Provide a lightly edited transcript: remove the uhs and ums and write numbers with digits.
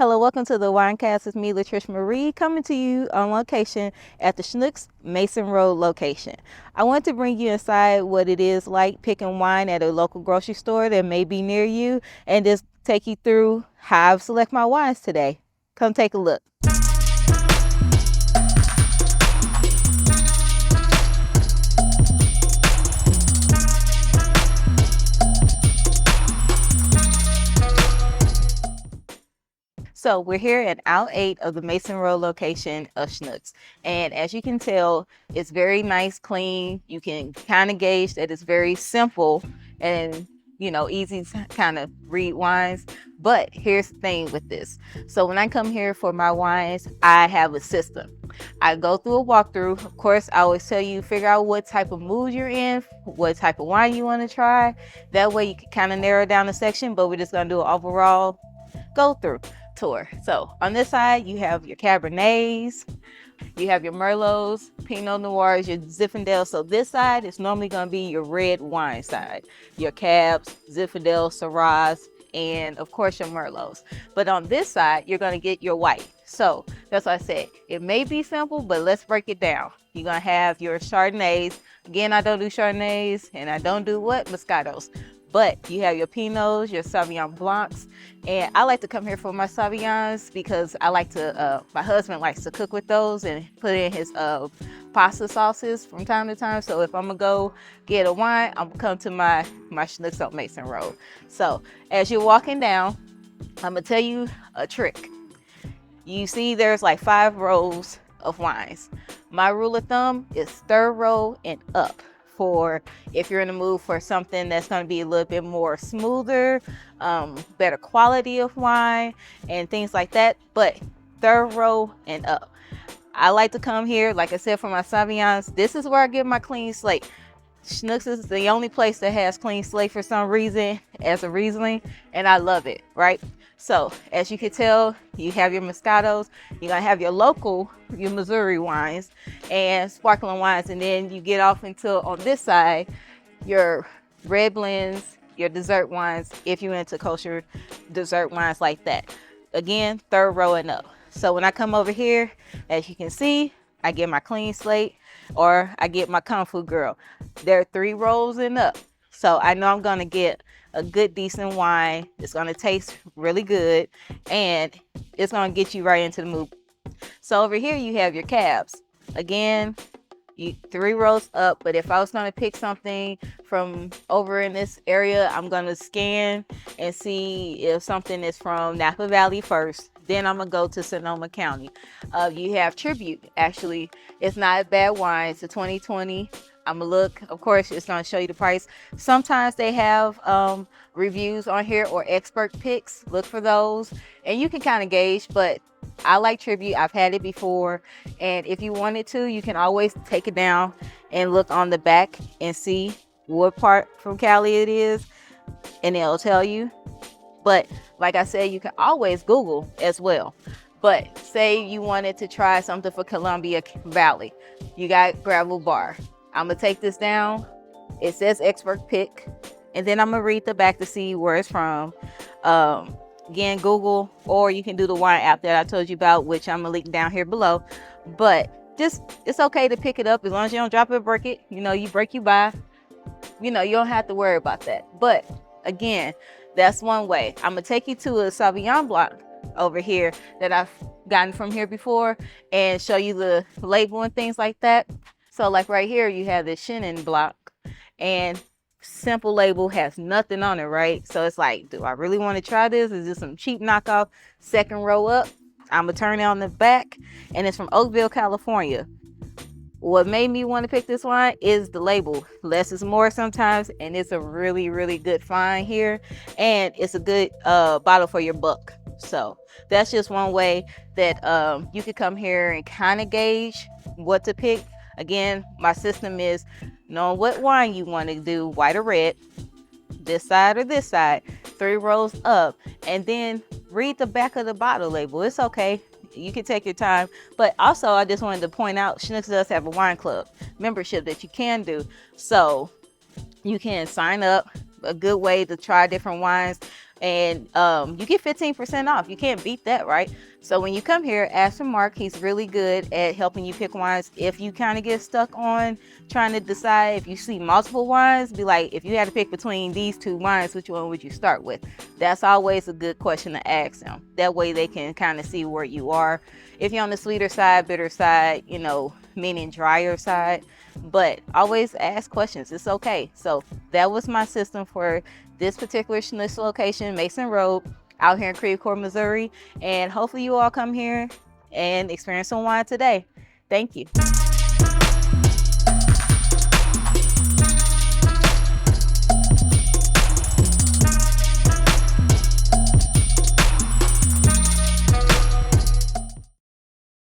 Hello, welcome to the Winecast with me, Latricia Marie, coming to you on location at the Schnucks Mason Road location. I want to bring you inside what it is like picking wine at a local grocery store that may be near you and just take you through how I've select my wines today. Come take a look. So we're here at aisle 8 of the Mason Road location of Schnucks. And as you can tell, it's very nice, clean. You can kind of gauge that it's very simple and, easy to kind of read wines. But here's the thing with this. So when I come here for my wines, I have a system. I go through a walkthrough. Of course, I always tell you, figure out what type of mood you're in, what type of wine you want to try. That way you can kind of narrow down the section, but we're just going to do an overall go through tour. So on this side, you have your Cabernets, you have your Merlots, Pinot Noirs, your Zinfandels. So this side is normally going to be your red wine side, your Cabs, Zinfandels, Syrahs, and of course your Merlots. But on this side, you're going to get your white. So that's why I said it may be simple, but let's break it down. You're going to have your Chardonnays. Again, I don't do Chardonnays, and I don't do what? Moscatos. But you have your Pinots, your Sauvignon Blancs, and I like to come here for my Sauvignons because I like to, my husband likes to cook with those and put in his pasta sauces from time to time. So if I'm gonna go get a wine, I'm gonna come to my Schnucks on Mason Road. So as you're walking down, I'm gonna tell you a trick. You see there's like 5 rows of wines. My rule of thumb is 3rd row and up. For if you're in the mood for something that's going to be a little bit more smoother, better quality of wine and things like that, but 3rd row and up. I like to come here, like I said, for my Sauvignons. This is where I get my clean slate. Schnucks is the only place that has clean slate for some reason as a Riesling, and I love it, right? So as you can tell, you have your Moscatos, you're gonna have your local, your Missouri wines and sparkling wines, and then you get off into, on this side, your red blends, your dessert wines, if you're into kosher dessert wines like that. Again, 3rd row and up. So when I come over here, as you can see, I get my clean slate or I get my Kung Fu Girl. There are 3 rows and up. So I know I'm gonna get a good, decent wine. It's gonna taste really good and it's gonna get you right into the mood. So over here you have your Cabs. Again, 3 rows up, but if I was gonna pick something from over in this area, I'm gonna scan and see if something is from Napa Valley first. Then I'm gonna go to Sonoma County. You have Tribute. Actually, it's not a bad wine. It's a 2020. I'm gonna look, of course, it's gonna show you the price. Sometimes they have reviews on here or expert picks. Look for those and you can kind of gauge, but I like Tribute. I've had it before, and if you wanted to, you can always take it down and look on the back and see what part from Cali it is, and it'll tell you. But like I said, you can always Google as well. But say you wanted to try something for Columbia Valley, you got Gravel Bar. I'm gonna take this down. It says expert pick, and then I'm gonna read the back to see where it's from. Again, Google, or you can do the wine app that I told you about, which I'm gonna link down here below. But just, it's okay to pick it up as long as you don't drop it or break it. You break, you buy. You don't have to worry about that. But again, that's one way. I'm gonna take you to a Sauvignon Blanc over here that I've gotten from here before and show you the label and things like that. So like right here, you have the Chenin Blanc, and simple label, has nothing on it, right? So it's like, do I really want to try this? Is this some cheap knockoff? 2nd row up. I'm gonna turn it on the back, and it's from Oakville, California. What made me want to pick this wine is the label. Less is more sometimes, and it's a really, really good find here, and it's a good bottle for your buck. So that's just one way that you could come here and kind of gauge what to pick. Again, my system is knowing what wine you want to do, white or red, this side or this side, 3 rows up, and then read the back of the bottle label. It's okay. You can take your time. But also, I just wanted to point out, Schnucks does have a wine club membership that you can do. So you can sign up, a good way to try different wines. and you get 15% off. You can't beat that, right? So when you come here, ask for Mark. He's really good at helping you pick wines. If you kind of get stuck on trying to decide, if you see multiple wines, be like, if you had to pick between these two wines, which one would you start with? That's always a good question to ask them. That way they can kind of see where you are. If you're on the sweeter side, bitter side, you know, meaning drier side, but always ask questions. It's okay. So that was my system for this particular Schnucks location, Mason Road, out here in Creve, Missouri. And hopefully you all come here and experience some wine today. Thank you.